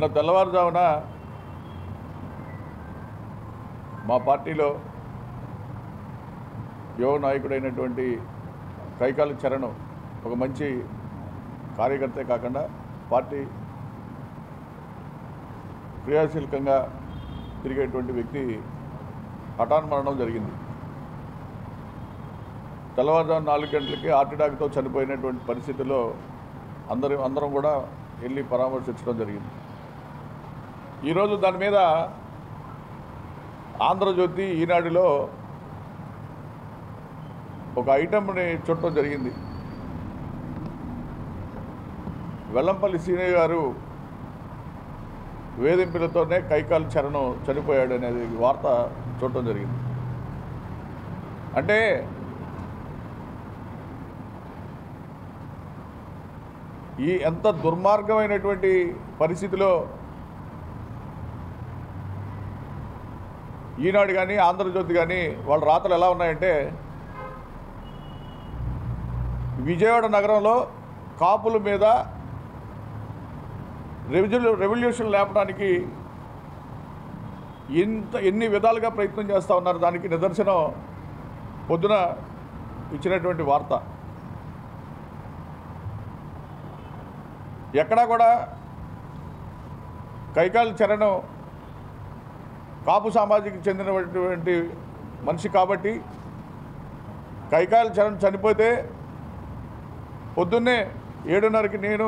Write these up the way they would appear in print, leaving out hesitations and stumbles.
నిన్న తెల్లవారుజామున మా పార్టీలో యువ నాయకుడైనటువంటి కైకాల చరణ్ ఒక మంచి కార్యకర్తే కాకుండా పార్టీ క్రియాశీలకంగా తిరిగేటువంటి వ్యక్తి హఠాన్ మరణం జరిగింది. తెల్లవారుజాము 4 గంటలకి హార్ట్ అటాక్తో చనిపోయినటువంటి పరిస్థితుల్లో అందరం కూడా వెళ్ళి పరామర్శించడం జరిగింది. ఈరోజు దాని మీద ఆంధ్రజ్యోతి ఈనాడులో ఒక ఐటమ్ని చూడటం జరిగింది. వెల్లంపల్లి సీనయ్య గారు వేధింపులతోనే కైకాల చరణ్ చనిపోయాడు అనేది వార్త చూడటం జరిగింది. అంటే ఈ ఎంత దుర్మార్గమైనటువంటి పరిస్థితిలో ఈనాడు కానీ ఆంధ్రజ్యోతి కానీ వాళ్ళ రాతలు ఎలా ఉన్నాయంటే, విజయవాడ నగరంలో కాపుల మీద రెవల్యూషన్ లేపడానికి ఎన్ని విధాలుగా ప్రయత్నం చేస్తూ ఉన్నారు. దానికి నిదర్శనం పొద్దున ఇచ్చినటువంటి వార్త. ఎక్కడా కూడా కైకాల చరణ్ కాపు సామాజికి చెందినటువంటి మనిషి కాబట్టి కైకాల చరణ్ చనిపోతే పొద్దున్నే 7:30కి నేను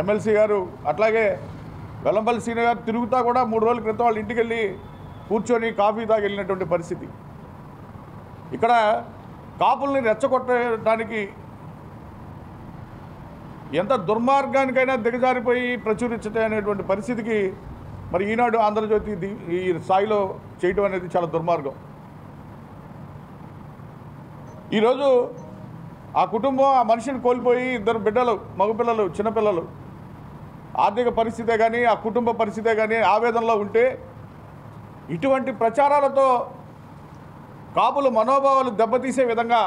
ఎమ్మెల్సీ గారు అట్లాగే వెల్లంపల్లి సీనియర్ గారు తిరుగుతా కూడా 3 రోజుల క్రితం వాళ్ళ ఇంటికి వెళ్ళి కూర్చొని కాఫీ తాగి వెళ్ళినటువంటి పరిస్థితి. ఇక్కడ కాపుల్ని రెచ్చగొట్టడానికి ఎంత దుర్మార్గానికైనా దిగజారిపోయి ప్రచురించడం అనేటువంటి పరిస్థితికి మరి ఈనాడు ఆంధ్రజ్యోతి ఈ స్థాయిలో చేయటం అనేది చాలా దుర్మార్గం. ఈరోజు ఆ కుటుంబం ఆ మనిషిని కోల్పోయి 2 బిడ్డలు, మగపిల్లలు, చిన్నపిల్లలు, ఆర్థిక పరిస్థితే కానీ ఆ కుటుంబ పరిస్థితే కానీ ఆవేదనలో ఉంటే ఇటువంటి ప్రచారాలతో కాపుల మనోభావాలు దెబ్బతీసే విధంగా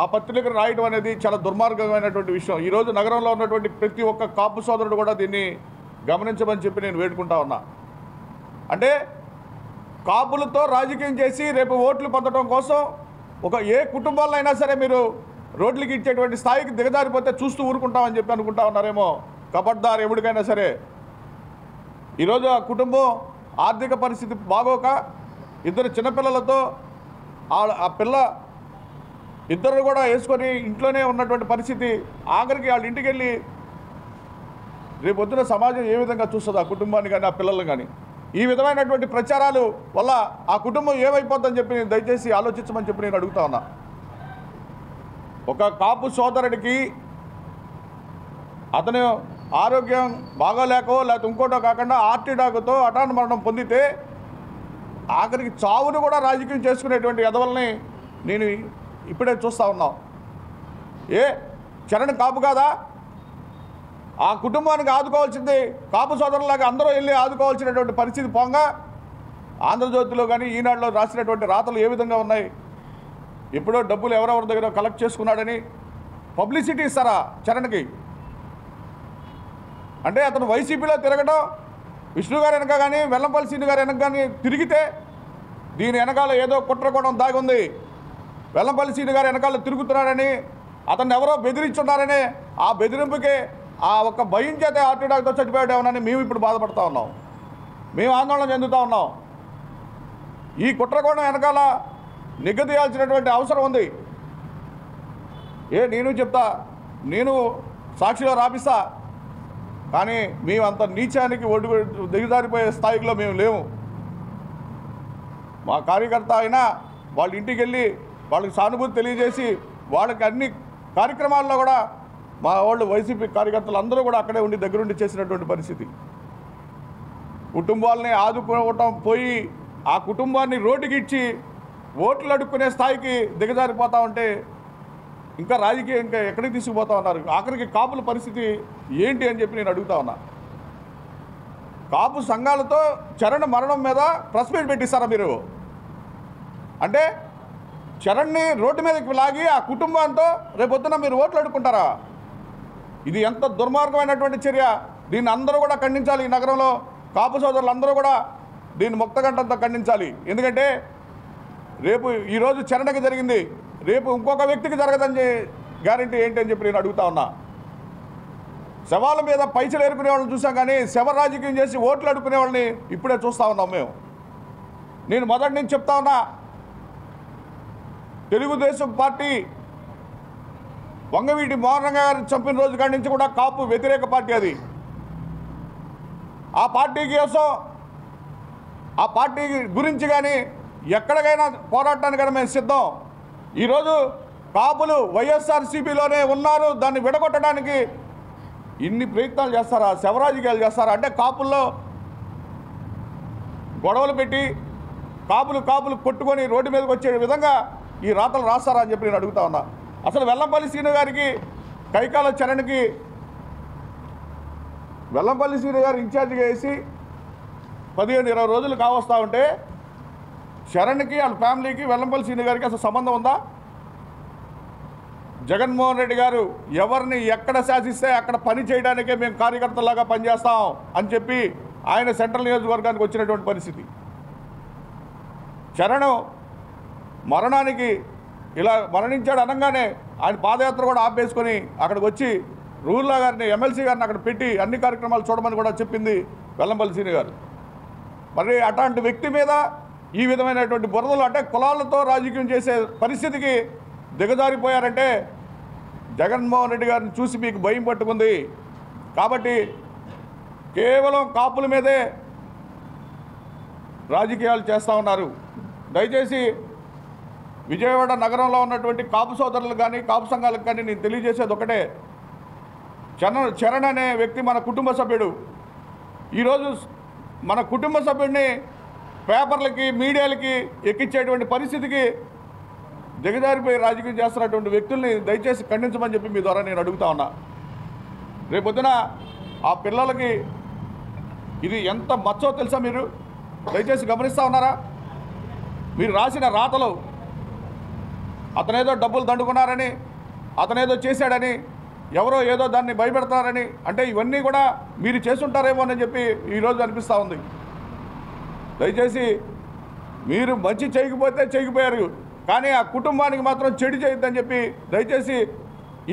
ఆ పత్రికను రాయడం అనేది చాలా దుర్మార్గమైనటువంటి విషయం. ఈరోజు నగరంలో ఉన్నటువంటి ప్రతి ఒక్క కాపు సోదరుడు కూడా దీన్ని గమనించమని చెప్పి నేను వేడుకుంటా ఉన్నా. అంటే కాపులతో రాజకీయం చేసి రేపు ఓట్లు పొందడం కోసం ఏ కుటుంబాల్లో అయినా సరే మీరు రోడ్లకి ఇచ్చేటువంటి స్థాయికి దిగజారిపోతే చూస్తూ ఊరుకుంటామని చెప్పి అనుకుంటా ఉన్నారేమో. కబడ్దార్ ఎవరికైనా సరే. ఈరోజు ఆ కుటుంబం ఆర్థిక పరిస్థితి బాగోక 2 చిన్నపిల్లలతో ఆ పిల్ల ఇద్దరు కూడా వేసుకొని ఇంట్లోనే ఉన్నటువంటి పరిస్థితి. ఆఖరికి వాళ్ళ ఇంటికి వెళ్ళి రేపొద్దున సమాజం ఏ విధంగా చూస్తుంది ఆ కుటుంబాన్ని కానీ ఆ పిల్లలను కానీ. ఈ విధమైనటువంటి ప్రచారాలు వల్ల ఆ కుటుంబం ఏమైపోతుందని చెప్పి నేను దయచేసి ఆలోచించమని చెప్పి నేను అడుగుతా ఉన్నా. ఒక కాపు సోదరుడికి అతను ఆరోగ్యం బాగోలేకో లేకపోతే ఇంకోటో కాకుండా హార్ట్ అటాక్తో హఠాన్ మరణం పొందితే ఆఖరికి చావును కూడా రాజకీయం చేసుకునేటువంటి ఎదవల్ని నేను ఇప్పుడే చూస్తూ ఉన్నాం. చరణ్ కాపు కాదా? ఆ కుటుంబానికి ఆదుకోవాల్సింది కాపు సోదరులాగా అందరూ వెళ్ళి ఆదుకోవాల్సినటువంటి పరిస్థితి పోగా ఆంధ్రజ్యోతిలో కానీ ఈనాడులో రాసినటువంటి రాతలు ఏ విధంగా ఉన్నాయి? ఎప్పుడో డబ్బులు ఎవరెవరి దగ్గర కలెక్ట్ చేసుకున్నాడని పబ్లిసిటీ ఇస్తారా చరణ్కి? అంటే అతను వైసీపీలో తిరగడం, విష్ణు గారు వెనక కానీ వెల్లంపల్లి సీని గారు వెనక కానీ తిరిగితే దీని వెనకాల ఏదో కుట్రకోణం దాగి ఉంది. వెల్లంపల్లి సీని గారు వెనకాల తిరుగుతున్నారని, అతన్ని ఎవరో బెదిరించున్నారని, ఆ బెదిరింపుకి ఆ ఒక్క భయం చేతే హార్ట్ అటాక్తో చనిపోయాడేమోనని మేము ఇప్పుడు బాధపడుతూ ఉన్నాం. మేము ఆందోళన చెందుతూ ఉన్నాం. ఈ కుట్రకోణం వెనకాల నిగ్గదీయాల్సినటువంటి అవసరం ఉంది. నేను చెప్తా, నేను సాక్షిలో రాపిస్తా, కానీ మేము అంత నీచానికి దిగజారిపోయే స్థాయిలో మేము లేము. మా కార్యకర్త అయినా వాళ్ళ ఇంటికి వెళ్ళి వాళ్ళకి సానుభూతి తెలియజేసి వాళ్ళకి అన్ని కార్యక్రమాల్లో కూడా మా వాళ్ళు వైసీపీ కార్యకర్తలు అందరూ కూడా అక్కడే ఉండి దగ్గరుండి చేసినటువంటి పరిస్థితి. కుటుంబాలని ఆదుకోవటం పోయి ఆ కుటుంబాన్ని రోడ్డుకి ఇచ్చి ఓట్లు అడుక్కునే స్థాయికి దిగజారిపోతా ఉంటే ఇంకా రాజకీయం ఇంకా ఎక్కడికి తీసుకుపోతా ఉన్నారు? ఆఖరికి కాపుల పరిస్థితి ఏంటి అని చెప్పి నేను అడుగుతా ఉన్నా. కాపు సంఘాలతో చరణ్ మరణం మీద ప్రెస్ మీట్ పెట్టిస్తారా మీరు? అంటే చరణ్ని రోడ్డు మీదకి లాగి ఆ కుటుంబంతో రేపొద్దున మీరు ఓట్లు అడుక్కుంటారా? ఇది ఎంత దుర్మార్గమైనటువంటి చర్య. దీన్ని అందరూ కూడా ఖండించాలి. ఈ నగరంలో కాపు సోదరులు అందరూ కూడా దీన్ని ముక్తకంఠంతో ఖండించాలి. ఎందుకంటే రేపు ఈరోజు చరణకి జరిగింది, రేపు ఇంకొక వ్యక్తికి జరగదని గ్యారంటీ ఏంటి అని చెప్పి నేను అడుగుతా ఉన్నా. శవాల మీద పైసలు ఏరుకునే వాళ్ళని చూసాం, కానీ శవ రాజకీయం చేసి ఓట్లు అడుక్కునే వాళ్ళని ఇప్పుడే చూస్తూ ఉన్నాం మేము. నేను మొదటి నుంచి చెప్తా ఉన్నా, తెలుగుదేశం పార్టీ వంగవీటి మోహన్ గారు చంపిన రోజు కాడి నుంచి కూడా కాపు వ్యతిరేక పార్టీ అది. ఆ పార్టీ కోసం, ఆ పార్టీ గురించి కానీ ఎక్కడికైనా పోరాటానికి కానీ మేము సిద్ధం. ఈరోజు కాపులు వైఎస్ఆర్సీపీలోనే ఉన్నారు, దాన్ని విడగొట్టడానికి ఇన్ని ప్రయత్నాలు చేస్తారా, శవరాజకీయాలు చేస్తారా? అంటే కాపుల్లో గొడవలు పెట్టి కాపులు కొట్టుకొని రోడ్డు మీదకి వచ్చే విధంగా ఈ రాతలు రాస్తారా అని చెప్పి నేను అడుగుతా ఉన్నా. అసలు వెల్లంపల్లి శ్రీను గారికి, కైకాల చరణ్కి వెల్లంపల్లి శ్రీను గారు ఇన్ఛార్జిగా వేసి 15-20 రోజులు కావస్తూ ఉంటే చరణ్కి వాళ్ళ ఫ్యామిలీకి వెల్లంపల్లి శ్రీను గారికి అసలు సంబంధం ఉందా? జగన్మోహన్ రెడ్డి గారు ఎవరిని ఎక్కడ శాసిస్తే అక్కడ పని చేయడానికే మేము కార్యకర్తలాగా పనిచేస్తాం అని చెప్పి ఆయన సెంట్రల్ నియోజకవర్గానికి వచ్చినటువంటి పరిస్థితి. చరణ్ మరణానికి ఇలా మరణించాడు అనగానే ఆయన పాదయాత్ర కూడా ఆపేసుకొని అక్కడికి వచ్చి రూల్లా గారిని, ఎమ్మెల్సీ గారిని అక్కడ పెట్టి అన్ని కార్యక్రమాలు చూడమని కూడా చెప్పింది వెల్లంపల్లి శ్రీను గారు. మరి అట్లాంటి వ్యక్తి మీద ఈ విధమైనటువంటి బురదలు, అంటే కులాలతో రాజకీయం చేసే పరిస్థితికి దిగజారిపోయారంటే జగన్మోహన్ రెడ్డి గారిని చూసి మీకు భయం పట్టుకుంది. కాబట్టి కేవలం కాపుల మీదే రాజకీయాలు చేస్తూ ఉన్నారు. దయచేసి విజయవాడ నగరంలో ఉన్నటువంటి కాపు సోదరులు కానీ, కాపు సంఘాలకు కానీ నేను తెలియజేసేది ఒకటే, చరణ్ అనే వ్యక్తి మన కుటుంబ సభ్యుడు. ఈరోజు మన కుటుంబ సభ్యుడిని పేపర్లకి, మీడియాలకి ఎక్కించేటువంటి పరిస్థితికి దిగజారిపోయి రాజకీయం చేస్తున్నటువంటి వ్యక్తుల్ని దయచేసి ఖండించమని చెప్పి మీ ద్వారా నేను అడుగుతా ఉన్నా. రేపొద్దున ఆ పిల్లలకి ఇది ఎంత మచ్చో తెలుసా? మీరు దయచేసి గమనిస్తూ ఉన్నారా? మీరు రాసిన రాతలు అతనేదో డబ్బులు దండుకున్నారని, అతనేదో చేశాడని, ఎవరో ఏదో దాన్ని భయపెడతారని, అంటే ఇవన్నీ కూడా మీరు చేసుంటారేమో అని చెప్పి ఈరోజు అనిపిస్తూ ఉంది. దయచేసి మీరు మంచి చేయకపోతే చేయకపోయారు, కానీ ఆ కుటుంబానికి మాత్రం చెడు చేయొద్దని చెప్పి దయచేసి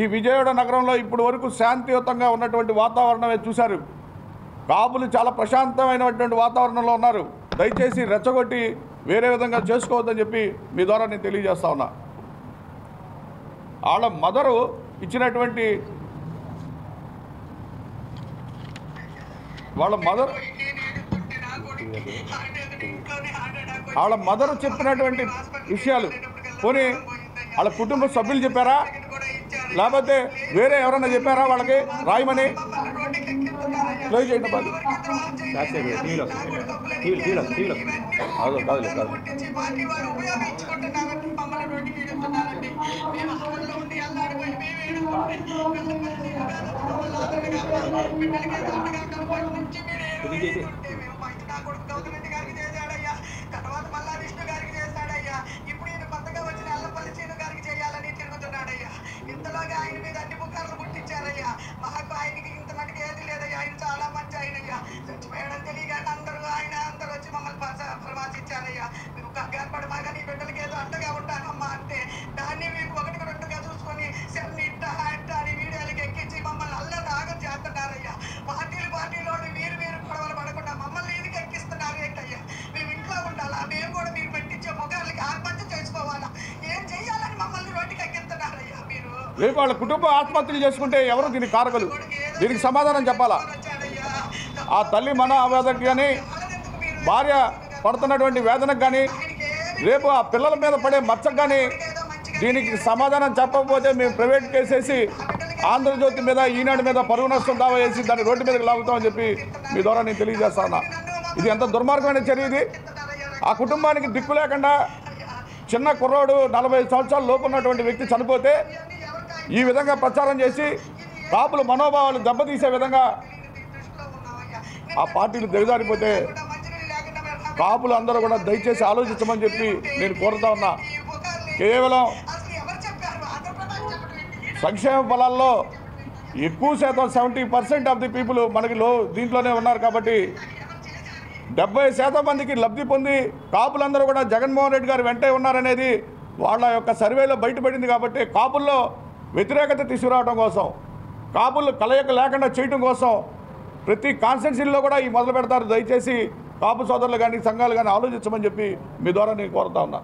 ఈ విజయవాడ నగరంలో ఇప్పటి వరకు శాంతియుతంగా ఉన్నటువంటి వాతావరణమే చూశారు. కాపులు చాలా ప్రశాంతమైనటువంటి వాతావరణంలో ఉన్నారు. దయచేసి రెచ్చగొట్టి వేరే విధంగా చేసుకోవద్దని చెప్పి మీ ద్వారా నేను తెలియజేస్తా ఉన్నా. వాళ్ళ మదరు ఇచ్చినటువంటి, వాళ్ళ మదరు చెప్పినటువంటి విషయాలు పోనీ వాళ్ళ కుటుంబ సభ్యులు చెప్పారా, లేకపోతే వేరే ఎవరన్నా చెప్పారా వాళ్ళకి రాయమని? క్లోజ్ చేయండి బాగా. తర్వాత మళ్ళా విష్ణు గారికి చేశాడయ్యా. ఇప్పుడు ఈయన కొత్తగా వచ్చిన వెల్లంపల్లి శ్రీను గారికి చేయాలని తిరుగుతున్నాడయ్యా. ఇంతలోగా ఆయన మీద అన్ని పుకార్లు పుట్టించారయ్యా. మాకు ఆయనకి ఇంత మటుకు ఏది లేదయ్యా. ఆయన చాలా మంచి ఆయనయ్యా. చచ్చిపోయాడని తెలియగానే అందరూ వచ్చి మమ్మల్ని ప్రవాసించారయ్యా. మేము కంగారు పడమాగా నీ బిడ్డలకి ఏదో అండగా ఉంటానమ్మా అంటే దాన్ని మీకు ఒకటికి రెండుగా చూసుకొని సెన్నిట్ట అని వీడియోలకి ఎక్కించి మమ్మల్ని అల్లరి ఆగం చేస్తున్నారయ్యా. పార్టీలో మీరు గొడవలు పడకుండా మమ్మల్ని ఎందుకు ఎక్కిస్తున్నారు ఏంటయ్యా? మేము ఇంట్లో ఉండాలా? మేము కూడా మీరు పెట్టించే మొగాళ్ళకి ఆత్మహత్య చేసుకోవాలా? ఏం చెయ్యాలని మమ్మల్ని రోడ్డుకి ఎక్కిస్తున్నారయ్యా మీరు? రేపు వాళ్ళ కుటుంబ ఆత్మహత్యలు చేసుకుంటే ఎవరు దీనికి కారకులు? దీనికి సమాధానం చెప్పాలా? ఆ తల్లి మన ఆవేదనకి కానీ, భార్య పడుతున్నటువంటి వేదనకు కానీ, రేపు ఆ పిల్లల మీద పడే మచ్చకు కానీ దీనికి సమాధానం చెప్పకపోతే మేము ప్రైవేట్ కేసేసి ఆంధ్రజ్యోతి మీద, ఈనాడు మీద పరువు నష్టం దావా వేసి దాన్ని రోడ్డు మీదకి లాగుతామని చెప్పి మీ ద్వారా నేను తెలియజేస్తాను. ఇది ఎంత దుర్మార్గమైన చర్య ఇది. ఆ కుటుంబానికి దిక్కు లేకుండా చిన్న కుర్రోడు 40 సంవత్సరాల లోపు ఉన్నటువంటి వ్యక్తి చనిపోతే ఈ విధంగా ప్రచారం చేసి కాపుల మనోభావాలు దెబ్బతీసే విధంగా ఆ పార్టీలు దిగజారిపోతే కాపులు అందరూ కూడా దయచేసి ఆలోచించమని చెప్పి నేను కోరుతా ఉన్నా. కేవలం సంక్షేమ ఫలాల్లో ఎక్కువ శాతం 70% ఆఫ్ ది పీపుల్ మనకి దీంట్లోనే ఉన్నారు కాబట్టి 70% మందికి లబ్ధి పొంది కాపులందరూ కూడా జగన్మోహన్ రెడ్డి గారు వెంటే ఉన్నారనేది వాళ్ళ యొక్క సర్వేలో బయటపడింది. కాబట్టి కాపుల్లో వ్యతిరేకత తీసుకురావడం కోసం, కాపులు కలయిక లేకుండా చేయడం కోసం ప్రతి కాన్స్టిట్యున్సీలో కూడా ఈ మొదలు పెడతారు. దయచేసి కాపు సోదరులు కానీ సంఘాలు కానీ ఆలోచించమని చెప్పి మీ ద్వారా నేను కోరుతా ఉన్నా.